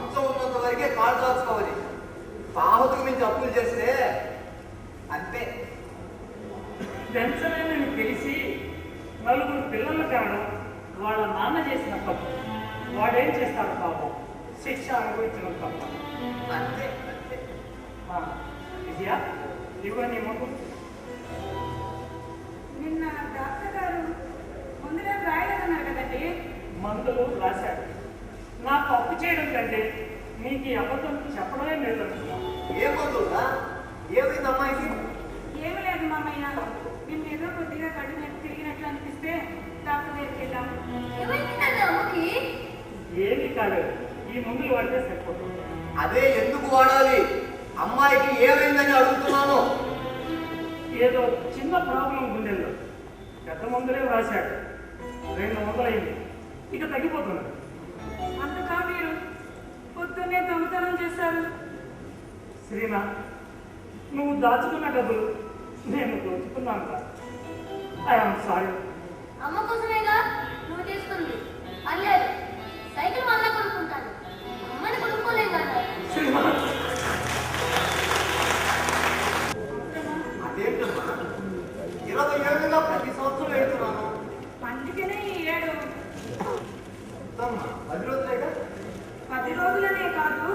మంచం ఉన్నంత వరకే కాళ్ళు దాచుకోవాలి. పాహతుకు మించి అప్పులు చేస్తే అంతే. పెంచలేనని తెలిసి నలుగురు పిల్లలు కావడం వాళ్ళ నాన్న చేసిన తప్పు. వాడేం చేస్తాడు పాపం, శిక్ష అనుభవించడం తప్ప. అంతే అంతే. విజయ, ఇవన్నీ మొత్తం నిన్న డాక్టర్ గారు ముందుగా రాయలేదన్నారు కదండి. మందులు రాశాడు. నాకు అప్పు చేయడం కంటే నీకు ఈ అబద్ధం చెప్పడమే లేదు అనుకున్నాను. ఏ మందులా? ఏమైంది అమ్మాయికి? ఏమి లేదు మామయ్య, నిన్న ఏదో కొద్దిగా కడుపు తిరిగినట్లు అనిపిస్తే డాక్టర్ దగ్గరికి వెళ్ళాము. ఏమీ కాలేదు, ఈ మందులు వాడితే సరిపోతుంది. అదే ఎందుకు వాడాలి? అమ్మాయికి ఏమైందని అడుగుతున్నాను. ఏదో చిన్న ప్రాబ్లం గుండెల్లో, పెద్ద మందులే రాశాడు. 200 అయింది, ఇక తగ్గిపోతున్నది. అంతగా మీరు పొద్దున్నే దొంగతనం చేశారు. శ్రీనాథ్, నువ్వు దాచుకున్న డబ్బులు నేను దోచుకున్నాను రా. I'm sorry. అమ్మ కోసమేగా నువ్వు తీసుకుంది. పర్లేదు, సైకిల్ మళ్ళా కొనుక్కుంటాను. అమ్మని కొనుక్కోలేం కదా. శ్రీనాథ్, అదేంటమ్మా 20 ఏళ్ళుగా ప్రతి సంవత్సరం వెళ్తున్నాను. అందుకనే ఈ ఏడు 10 రోజులేగా. 10 రోజులనే కాదు,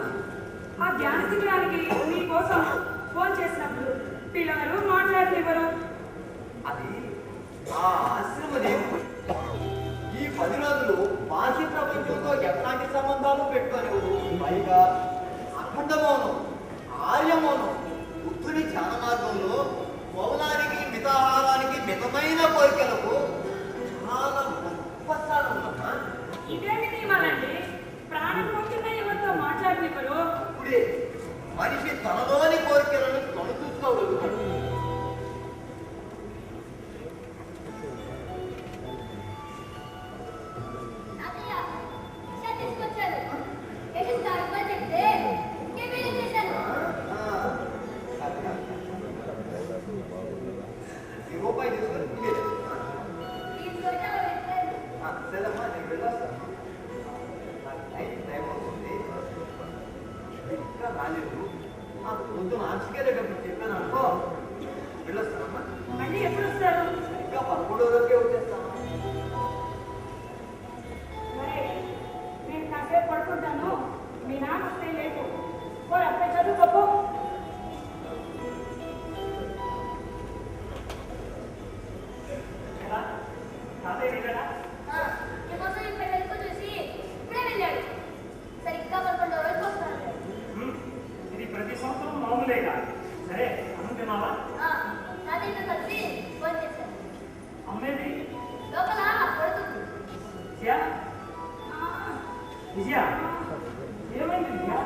ఆ ధ్యాన శిబిరానికి మీకోసం ఫోన్ చేసినప్పుడు పిల్లలు మాట్లాడనివ్వరు. అది ఆ ఆశ్రమది. ఈ 10 రోజులు బాహ్య ప్రపంచంతో ఎట్లాంటి సంబంధాలు పెట్టుకోనివ్వదు. పైగా అఖండ మౌనం, ఆర్య మౌనం, బుద్ధుని ధ్యాన మార్గంలో మౌనానికి, మితాహారానికి, మితమైన కోరికలకు చాలా గొప్ప స్థానం ఉందమ్మా. ఇదేమి నియమాలండి? ప్రాణం పోతున్న ఎవరితో మాట్లాడనివ్వరు. ఇప్పుడే మనిషి తనలోని కోరికలను తను చూసుకోగలుగుతాడు. తాతయ్య, విషయం తీసుకొచ్చారు. ఏంటి తాతయ్య చెప్తే ఇంకేమేం చేశాను? ఈ రూపాయి తీసుకొని ఇంకేది? తీసుకొచ్చి అలా పెట్టారు. సరేమ్మా, నేను వెళ్ళొస్తాను. నాకు టైం అవుతుంది. ఇంకా రాలేదు. పొద్దున ఆర్చికెళ్ళేటప్పుడు చెప్పాను అనుకో. వెళ్ళొస్తానమ్మా. మళ్ళీ ఎప్పుడు వస్తారు? ఇంకా 11 రోజుకే వచ్చేస్తాను. సరే, నేను కాసేపు పడుకుంటాను. మీ నాన్న వస్తే లేదు. పోయి అబ్బాయి చదువుకోపో. తాతయ్య వెళ్ళాడా? నీకోసం ఇక్కడ వెళ్ళిపో చూసి ఇప్పుడే వెళ్ళాడు. సరిగ్గా 11 రోజులకు వస్తాను. ఇది ప్రతి సంవత్సరం మామూలేగా. సరే, అన్నం తిన్నావా? తాతయ్యతో కలిసి ఫోన్ చేశాను. అమ్మేది లోపల పడుతుంది. విజయ, విజయ, ఏమైంది విజయ?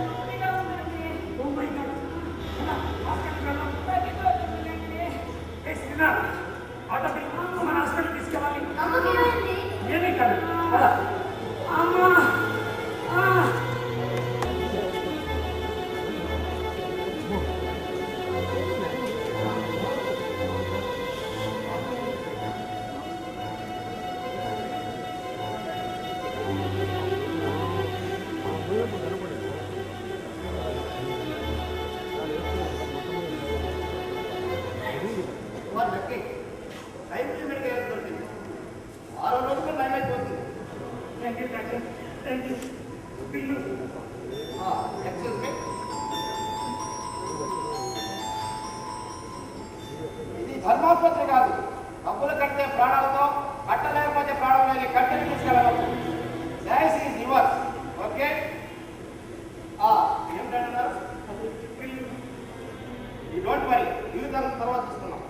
నొప్పిగా ఉందండి. ఓ మై గాడ్, ఎలా? హాస్పిటల్కి వెళ్దాం. తగ్గిపోతుందండి. ఏ శ్రీనాథ్, ఆటో పిలువు, మన హాస్పిటల్కి తీసుకెళ్ళాలి. అమ్మకి ఏమైంది? ఏమీ కాదు, పద. అమ్మా, వాళ్ళకి టైం లిమిట్గా దొరికింది. 6 రోజులు టైం అయిపోతుంది. Thank you doctor, thank you. పిల్లు ఎక్స్క్యూజ్ మీ, ఇది ధర్మాసుపత్రి కాదు. డబ్బులు కట్టే ప్రాణాలతో, కట్టలేకపోతే ప్రాణాలని కట్టెలు తీసుకెళ్ళవచ్చు. Choice is yours. ఓకే, ఏమిటంటున్నారు? పిల్లు. యూ డోంట్ వరీ, జీవితం తర్వాత చూస్తున్నాం.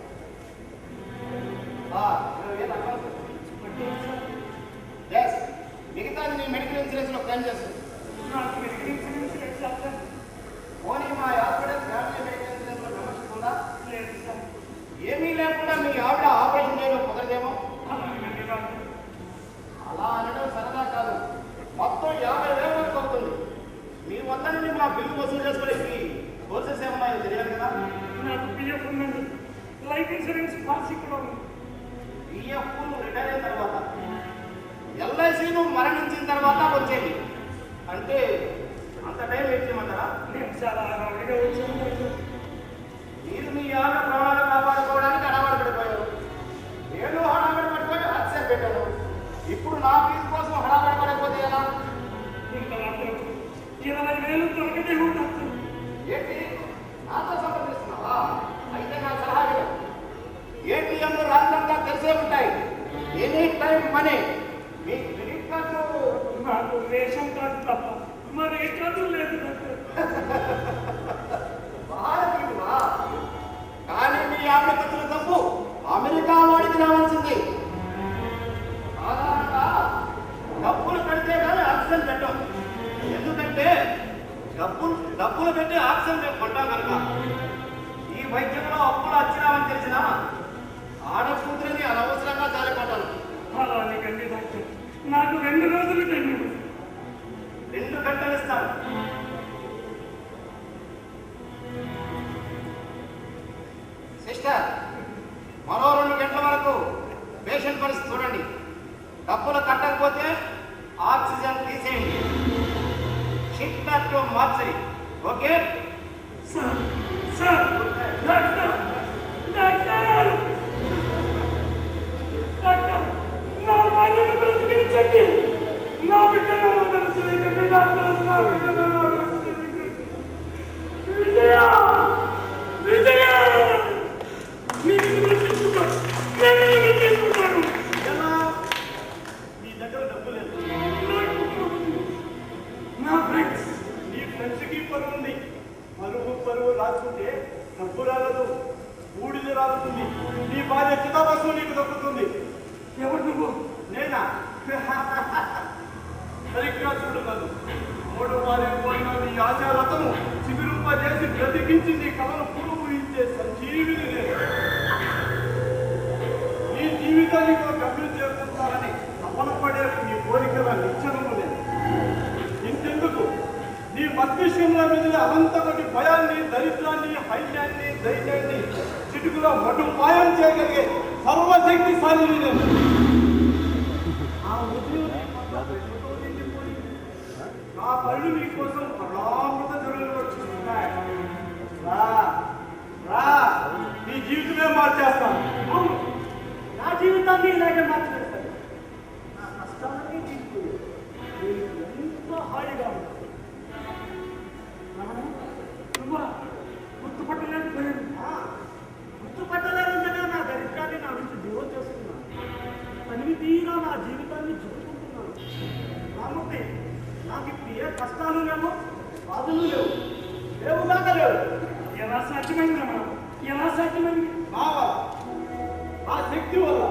20,000 అడ్వాన్స్. ఎస్, మిగతాది నీ మెడికల్ ఇన్సూరెన్స్ లో క్లెయిమ్ చేస్తుంది. నాకు మెడికల్ ఇన్సూరెన్స్ లేదు డాక్టర్. పోనీ మా హాస్పిటల్ ఫ్యామిలీ మెడికల్ ఇన్సూరెన్స్ లో మెంబర్షిప్ ఉందా? లేదు సార్. ఏమీ లేకుండా మీ ఆవిడ ఆపరేషన్ చేయడం కుదరదేమో. అలాగే డాక్టర్. అలా అనడం సరదా కాదు. మొత్తం 50,000 వరకు అవుతుంది. మీ వద్ద నుండి మా బిల్లు వసూలు చేసుకోవడానికి కోర్సెస్ ఏమన్నాయో తెలియాలి కదా. నాకు పిఎఫ్ ఉందండి, లైఫ్ ఇన్సూరెన్స్ పాలసీ కూడా ఉంది. తర్వాత వచ్చేది. అంటే అంత టైం ఇచ్చేయమంటారా? నేను చాలా హడావిడిగా వచ్చాను. మీరు మీ ఆమె ప్రాణాలు కాపాడుకోవడానికి హడావిడి పడిపోయారు. నేను హడావిడి పడిపోయి హత్య పెట్టాను. ఇప్పుడు నా ఫీజు కోసం హడావిడి పడకపోతే ఎలా? ఇంకా నాకు 20,000 దొరకదే ఉండొచ్చు. ఏంటి నాతో సంప్రదిస్తున్నావా? అయితే నా సలహా విను. ఏటీఎంలు రాత్రంతా తెలిసే ఉంటాయి. Any time money. మీ క్రెడిట్ కార్డు నాకు రేషన్ కార్డు తప్ప మరి ఏ కార్డు లేదు. భారతీయుడా? కానీ మీ ఆవిడ ఖర్చుల డబ్బు అమెరికా వాడికి రావాల్సింది. సాధారణంగా డబ్బులు పెడితే కానీ ఆక్సిజన్ పెట్టం. ఎందుకంటే డబ్బులు పెట్టి ఆక్సిజన్ మేము కొంటాం కనుక. ఈ వైద్యంలో అప్పులు వచ్చినామని తెలిసినా ఆడకూతురిని అనవసరంగా జారిపడ్డాను. అలా నీకండి డాక్టర్, నాకు 2 రోజులు టైం 2 గంటలు ఇస్తాను. సిస్టర్, మరో 2 గంటల వరకు పేషెంట్ పరిస్థితి చూడండి. డబ్బులు కట్టకపోతే ఆక్సిజన్ తీసేయండి. Shift to mortuary. Okay? Sir sir doctor doctor doctor నా భార్యను బ్రతికించండి. నా బిడ్డను బ్రతికించండి డాక్టర్. నా బిడ్డను బ్రతికించండి. విజయ విజయ నేను బ్రతికించుకుంటాను. నేను బ్రతికించుకుంటాను. ఎలా? మీ దగ్గర డబ్బు లేదు. నా ఫ్రెండ్స్ నీ ఫ్రెండ్స్కి పరువు ఉంది. పరువు రాసుకుంటే డబ్బు రాలదు, బూడిద రాలుతుంది. నీ భార్య చితాభస్సు నీకు దక్కుతుంది. ఎవరు నువ్వు? నేనా? సరిగ్గా చూడగలదు. 3 వారిపోయిన నీ ఆచారతను చిగురింపజేసి బ్రతికించి నీ కళను పూర్వయించే సంజీవిని నేను. నీ జీవితాన్ని గమ్యం చేరుకుంటారని తపన పడే నీ కోరికల నిశ్చనము లేదు. ఇంకెందుకు నీ మస్తిష్కంలో మీద అనంతటి భయాన్ని, దరిద్రాన్ని, హైన్యాన్ని, ధైర్యాన్ని చిటుకులో మటుపాయం చేయగలిగే సర్వశక్తిశాలి నేను. ఆ ఉదయం నా కళ్ళు నీ కోసం అనామృత జరులు వచ్చిస్తున్నాయి. రా రా, నీ జీవితమే మార్చేస్తాను. అవును, నా జీవితాన్ని ఇలాగే మార్చివేస్తాను. నా కష్టాలన్నీ తీసిపోయి నేను ఎంతో హాయిగా ఉంటాను. నువ్వా గుర్తుపట్టలేకపోయాను. గుర్తుపట్టలేదంటే నా దరిద్రాన్ని నా నుంచి దూరం చేస్తున్నాను. తనివి తీరా నా జీవితాన్ని చూసుకుంటున్నాను. రామూర్తి, నాకు ఇప్పుడు ఏ కష్టాలు లేవు, బాధలు లేవు. లేవుగాక లేవు. ఎలా సాధ్యమైంది రమణ? ఎలా సాధ్యమైంది? నా వల్ల, నా శక్తి వల్ల,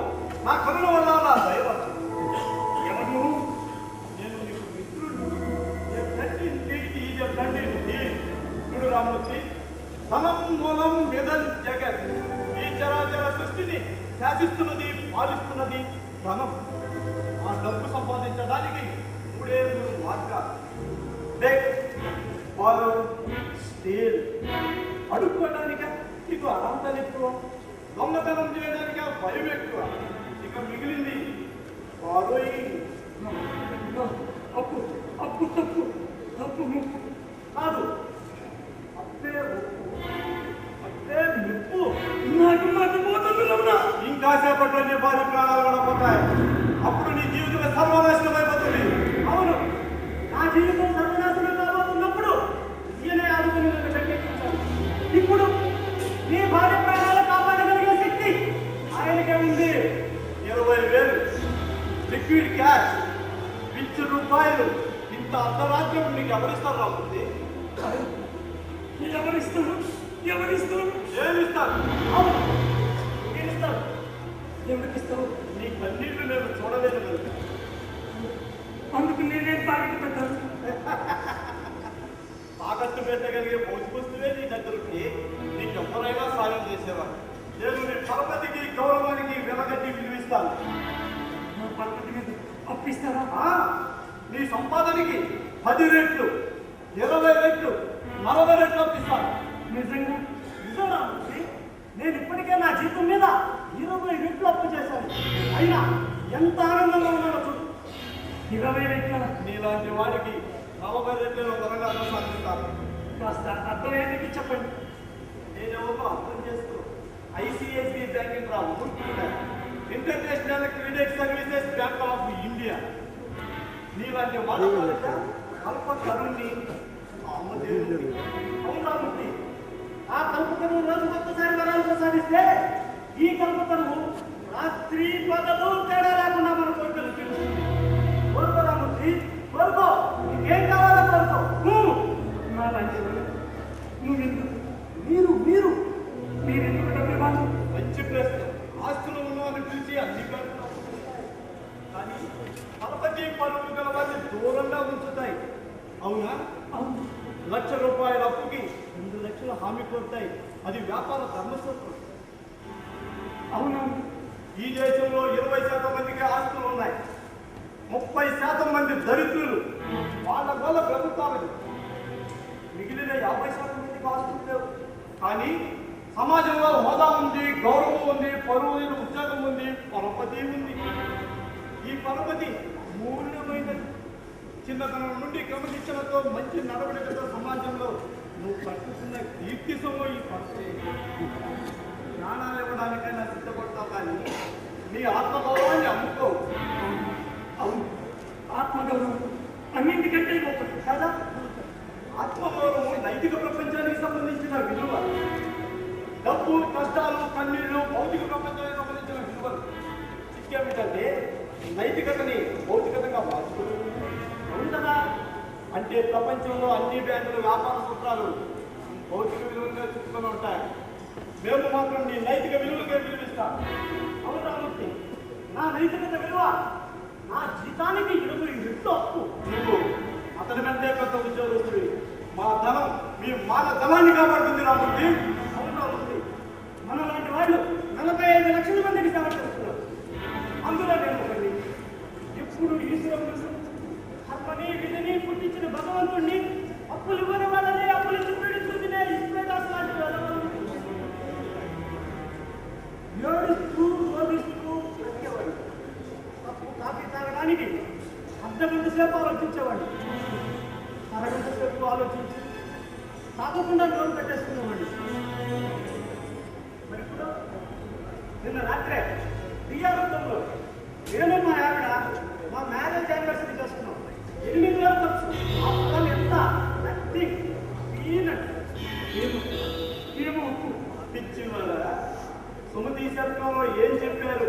నా కరుణ వల్ల, నా దయ వల్ల. ఎవరు నువ్వు? నేను నీకు మిత్రుడు. చూడు రామూర్తి, ధనం మూలం మెదల్ జగత్. ఈ చరాచర సృష్టిని శాసిస్తున్నది, పాలిస్తున్నది ధనం. ఆ డబ్బు సంపాదించడానికి 3 మార్గాలు: బెగ్, బారో, స్టీల్. అడుక్కోవడానిక ఇక అనంతలు ఎక్కువ, దొంగతనం చేయడానిక భయం ఎక్కువ. ఇక మిగిలింది బారోయింగ్. అప్పు అప్పు తప్పు తప్పు ముప్పు కాదు, అప్పే ఉప్పు, అప్పే నిప్పు. నాకు మర్చిపోతుంది రమణ. ఇంకాసేపట్లో నీ భార్య ప్రాణాలు కూడా పోతాయి. అప్పుడు నీ జీవితమే సర్వనాశనం అయిపోతుంది. అవును, నా జీవితం సర్వనాశనం కాబోతున్నప్పుడు ఈయనే ఆదుకుని నన్ను గట్టెక్కించాను. ఇప్పుడు నీ భార్య ప్రాణాలు కాపాడగలిగే శక్తి ఆయనకే ఉంది. 20,000 లిక్విడ్ క్యాష్, ₹1,000. ఇంత అర్ధరాజ్యం నీకు ఎవరిస్తారు రాబోతుంది? ఎవరిస్తారు? ఎవరిస్తారు? ఏమిస్తారు? అవును, నేను ఇస్తాను. ఎవరికిస్తావు? నీ కన్నీళ్లు నేను చూడలేదు కనుక. అందుకు నేనేం తాగిటి పెట్టాను? తాకట్టు పెట్టగలిగే మోసుకొస్తువే నీ దగ్గరికి నీకెవరైనా సాయం చేసేవారు. నేను నీ పరపతికి, గౌరవానికి వెలగట్టి విలువిస్తాను. నా పద్ధతి మీద అప్పిస్తారా? నీ సంపాదనకి 10 రెట్లు, 20 రెట్లు, 40 రెట్లు అప్పిస్తాను. నిజంగా? నిజంగా? నేను ఇప్పటికే నా జీతం మీద 20 రెట్లు అప్పు చేశాను. అయినా ఎంత ఆనందంగా ఉన్నానో చూడు. 20 రెట్ల నీలాంటి వాడికి 40 రెట్ల త్వరగా కొనసాగిస్తాను. కాస్త అర్థమయ్యేందుకు చెప్పండి. నేనేమో అర్థం చేసుకో. ICICI banking Rao, international credit services bank of India. నీలాంటి వాడు అల్ప కరుణ్ణి అవునామూర్తి, ఆ కల్పతను రోజుకు ఒక్కసారి వరాలు ప్రసాదిస్తే ఈ కల్పతను రాత్రి పగలు తేడా లేకుండా మన కోరికలు తీరుస్తుంది. కోరుకోరామూర్తి, కోరుకో, నీకేం కావాలో కోరుకో. నా లాంటి నువ్వెందుకు మీరెందుకు డబ్బు ఇవ్వాలి? మంచి ప్రశ్న. ఆస్తులు ఉన్నవారిని పిలిచి అన్ని కానీ పరపతి పరువులు గల వారిని దూరంగా ఉంచుతాయి. అవునా? అవును. ₹1,00,000 అప్పుకి 2 లక్షల హామీ కోరుతాయి. అది వ్యాపార ధర్మసూత్రం. అవునవును. ఈ దేశంలో 20% మందికి ఆస్తులు ఉన్నాయి. 30% మంది దరిద్రులు. వాళ్ళ వల్ల ప్రభుత్వాలు. మిగిలిన 50% మందికి ఆస్తులు లేవు. కానీ సమాజంలో హోదా ఉంది, గౌరవం ఉంది, పరువు ఉద్యోగం ఉంది, పరపతి ఉంది. ఈ పరపతి మూల్యమైనది. చిన్నతనం నుండి క్రమశిక్షణతో మంచి నడవడికతో సమాజంలో నువ్వు కట్టుకున్న కీర్తి సొమ్ము ఈ పరపతి. ప్రాణాలు ఇవ్వడానికైనా సిద్ధపడతావు, కానీ నీ ఆత్మగౌరవాన్ని అమ్ముకోవు. అవును, ఆత్మగౌరవం అన్నింటికంటే గొప్పది కదా. ఆత్మగౌరవం నైతిక ప్రపంచానికి సంబంధించిన విలువ. డబ్బు, కష్టాలు, కన్నీళ్లు భౌతిక ప్రపంచానికి సంబంధించిన విలువలు. చిక్కేమిటంటే నైతికతని భౌతికతంగా మార్చుకోవాలి. అవును కదా. అంటే ప్రపంచంలో అన్ని బ్యాంకుల వ్యాపార సూత్రాలు భౌతిక విలువలుగా చుట్టుకొని ఉంటాయి. మేము మాత్రం నీ నైతిక విలువలుగా విలువిస్తాం. అవును రామూర్తి, నా నైతికత విలువ నా జీతానికి 20 రెట్లు అప్పు. నువ్వు అతని కంటే పెద్ద ఉద్యోగస్తుడి. మా ధనం మీ మాన ధనాన్ని కాపాడుతుంది రామూర్తి. అవును రామూర్తి, మన లాంటి వాళ్ళు 45 లక్షల మందికి సేవ చేస్తున్నారు. అందులో నేను ఒకటి. ఇప్పుడు ఈశ్వరుడు అప్పని విధిని పుట్టించిన భగవంతుణ్ణి అప్పులు ఇవ్వని వాళ్ళని అప్పులు చూపిడుతూ తినే ఇస్పేదాస్ లాంటి వాళ్ళు ఏడుస్తూ రోధిస్తూ బ్రతికేవాడు. తప్పు కాఫీ తాగడానికి అర్ధగంట సేపు ఆలోచించేవాడు. అరగంట సేపు ఆలోచించి తాగకుండా నోరు పెట్టేసుకునేవాడు. మరి ఇప్పుడు నిన్న రాత్రే దియావృత్తంలో నేను మా ఆవిడ మా మ్యారేజ్ యానివర్సరీ చేసుకున్నాం. 8,000 ఖర్చు. అప్పుడు ఎంత నథింగ్, పీనట్. ఏమో అప్పిచ్చివాడా? సుమతి శతకంలో ఏం చెప్పారు?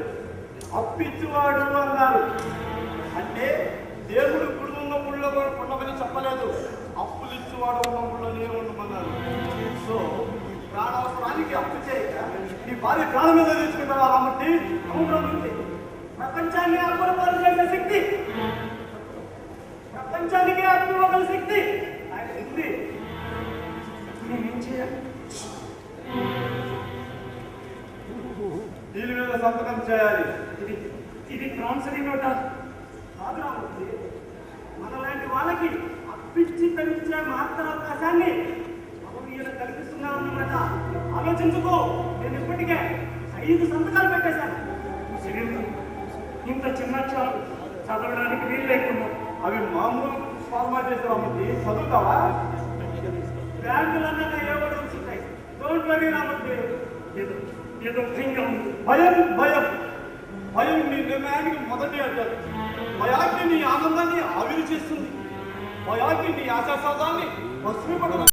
అప్పిచ్చివాడు అన్నారు. అంటే దేవుడు గుడి ఉన్న గుళ్ళో ఉండమని చెప్పలేదు. అప్పులు ఇచ్చివాడు ఉన్న గుళ్ళోనే ఉండమన్నారు. సో ప్రాణానికి అప్పు చేయక నీ భార్య ప్రాణం మీద తెచ్చుకుంటావా రామూర్తి? అవును, ప్రపంచాన్ని అప్పులపాలు చేసే శక్తి, ప్రపంచానికి అప్పు ఇవ్వగల శక్తి ఆయన ఉంది. నేనేం చేయాలి? దీని మీద సంతకం చేయాలి. ఇది ప్రాన్సరీ నోట కాదు రామూర్తి. మనలాంటి వాళ్ళకి అప్పిచ్చి పెంచే మాత్ర అవకాశాన్ని మనం ఈయన కల్పిస్తున్నామన్నమాట. ఆలోచించుకో. నేను ఇప్పటికే 5 సంతకాలు పెట్టేశాను. ఇంత చిన్న చాలు చదవడానికి వీలు లేకుండా. అవి మామూలు ఫార్మాలిటీస్ రామూర్తి. చదువుతావా? బ్యాంకులన్నా ఏవో రూల్స్ ఉంటాయి. Don't worry Ramurthy. ఏదో భయంగా ఉంది. భయం భయం భయం నీ నిర్ణయానికి మొదటి అడ్డాలి. భయాన్ని నీ ఆనందాన్ని ఆవిరి చేస్తుంది. భయాన్ని నీ ఆశాసాదాన్ని భస్మీపడదు.